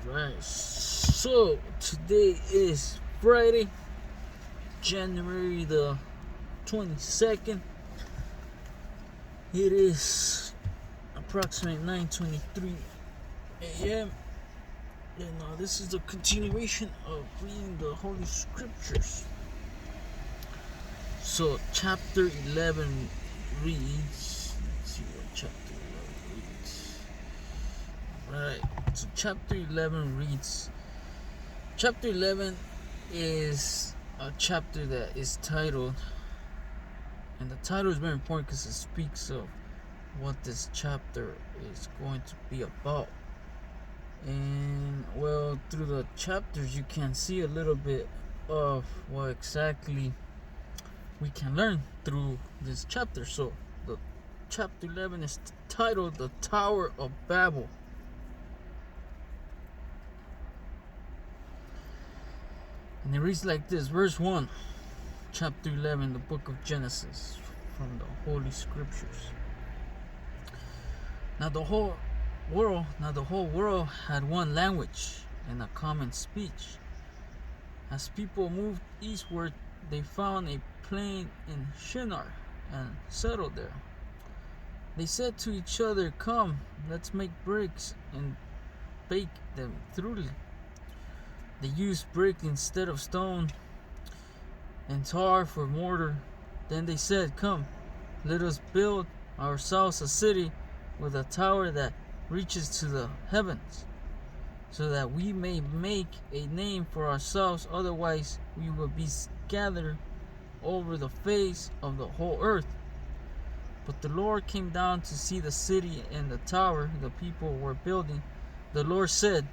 Alright, so today is Friday, January the 22nd. It is approximately 9:23 a.m. And this is the continuation of reading the Holy Scriptures. So, chapter 11 reads. Let's see what chapter 11 reads. Alright, so chapter 11 reads. Chapter 11 is a chapter that is titled, and the title is very important because it speaks of what this chapter is going to be about. And well, through the chapters you can see a little bit of what exactly we can learn through this chapter. So the chapter 11 is titled The Tower of Babel. And it reads like this, verse 1, chapter 11, the book of Genesis, from the Holy Scriptures. Now the whole world had one language and a common speech. As people moved eastward, they found a plain in Shinar and settled there. They said to each other, "Come, let's make bricks and bake them thoroughly." They used brick instead of stone and tar for mortar. Then they said, "Come, let us build ourselves a city with a tower that reaches to the heavens, so that we may make a name for ourselves, otherwise we will be scattered over the face of the whole earth." But the Lord came down to see the city and the tower the people were building. The Lord said,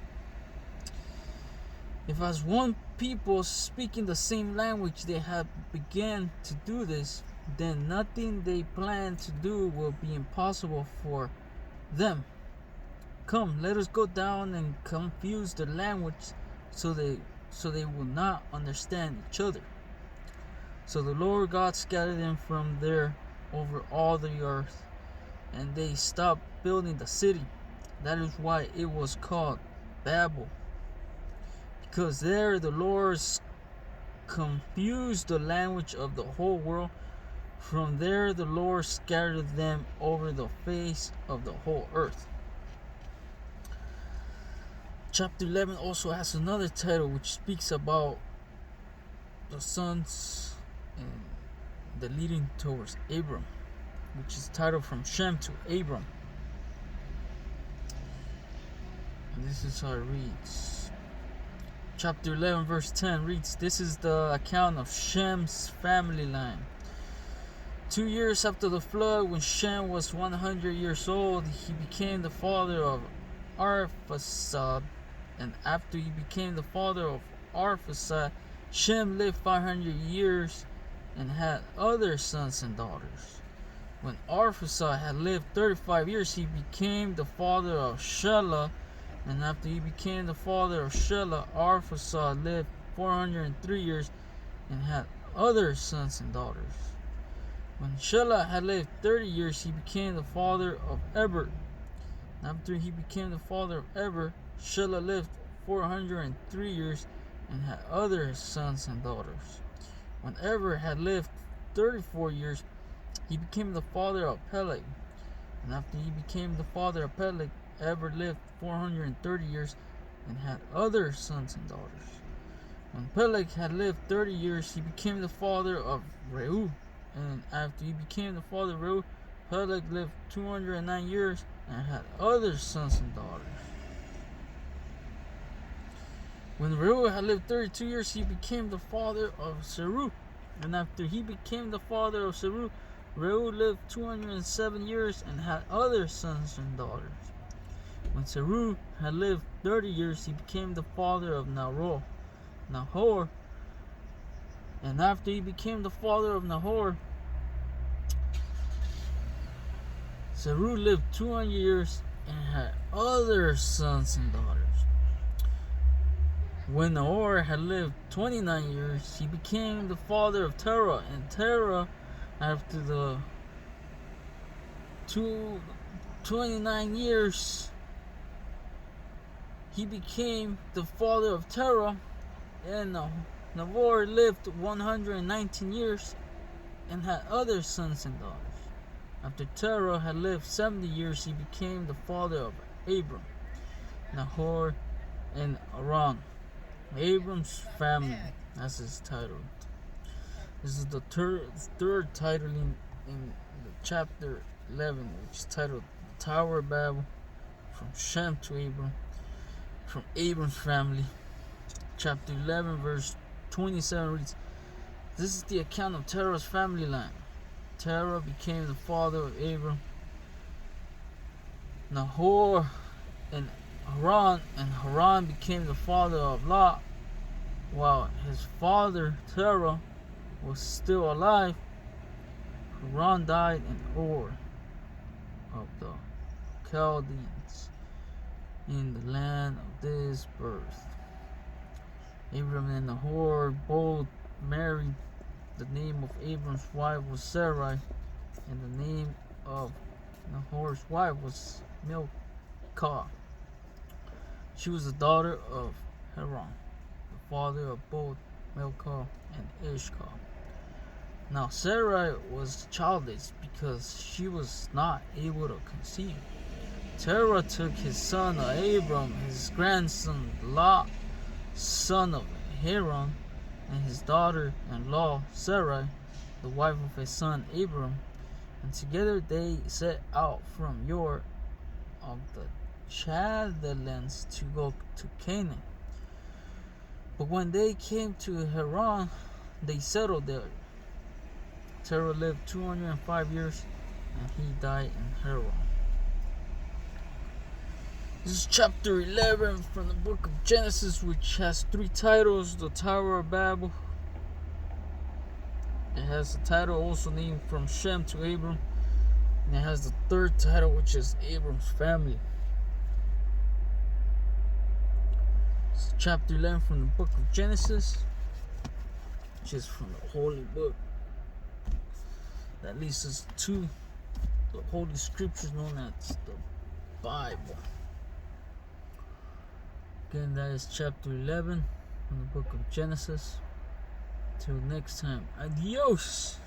"If as one people speaking the same language they have begun to do this, then nothing they plan to do will be impossible for them. Come, let us go down and confuse the language so they will not understand each other." So the Lord God scattered them from there over all the earth, and they stopped building the city. That is why it was called Babel, because there the Lord confused the language of the whole world. From there the Lord scattered them over the face of the whole earth. Chapter 11 also has another title which speaks about the sons and the leading towards Abram, which is titled From Shem to Abram. And this is how it reads. Chapter 11 verse 10 reads, "This is the account of Shem's family line. 2 years after the flood, when Shem was 100 years old, he became the father of Arphaxad. And after he became the father of Arphaxad, Shem lived 500 years and had other sons and daughters. When Arphaxad had lived 35 years, he became the father of Shelah. And after he became the father of Shelah, Arphaxad lived 403 years and had other sons and daughters. When Shelah had lived 30 years, he became the father of Eber. After he became the father of Eber, Shelah lived 403 years and had other sons and daughters. When Eber had lived 34 years, he became the father of Peleg. And after he became the father of Peleg, Eber lived 430 years and had other sons and daughters. When Peleg had lived 30 years, he became the father of Reu. And after he became the father of Reu, Peleg lived 209 years and had other sons and daughters. When Reu had lived 32 years, he became the father of Seru. And after he became the father of Seru, Reu lived 207 years and had other sons and daughters. When Seru had lived 30 years, he became the father of Nahor. And after he became the father of Nahor, Seru lived 200 years and had other sons and daughters. When Nahor had lived 29 years, he became the father of Terah. And Terah, after the 29 years, he became the father of Terah, and Nahor lived 119 years and had other sons and daughters. After Terah had lived 70 years, he became the father of Abram, Nahor, and Haran. Abram's family, that's his title. This is the third title in the chapter 11, which is titled The Tower of Babel, from Shem to Abram, from Abram's family. Chapter 11, verse 27 reads, this is the account of Terah's family line. Terah became the father of Abram, Nahor, and Haran became the father of Lot. While his father Terah was still alive, Haran died in Ur of the Chaldeans, in the land of this birth. Abram and Nahor both married. The name of Abram's wife was Sarai, and the name of Nahor's wife was Milcah. She was the daughter of Haran, the father of both Milcah and Ishkah. Now Sarai was childless because she was not able to conceive. Terah took his son Abram, his grandson Lot, son of Haran, and his daughter-in-law Sarai, the wife of his son Abram, and together they set out from Ur of the Chaldeans to go to Canaan. But when they came to Haran, they settled there. Terah lived 205 years, and he died in Haran. This is chapter 11 from the book of Genesis, which has three titles. The Tower of Babel. It has the title also named From Shem to Abram. And it has the third title, which is Abram's family. This is chapter 11 from the book of Genesis, which is from the Holy Book that leads us to the Holy Scriptures known as the Bible. Again, that is chapter 11 from the book of Genesis. Till next time, adios.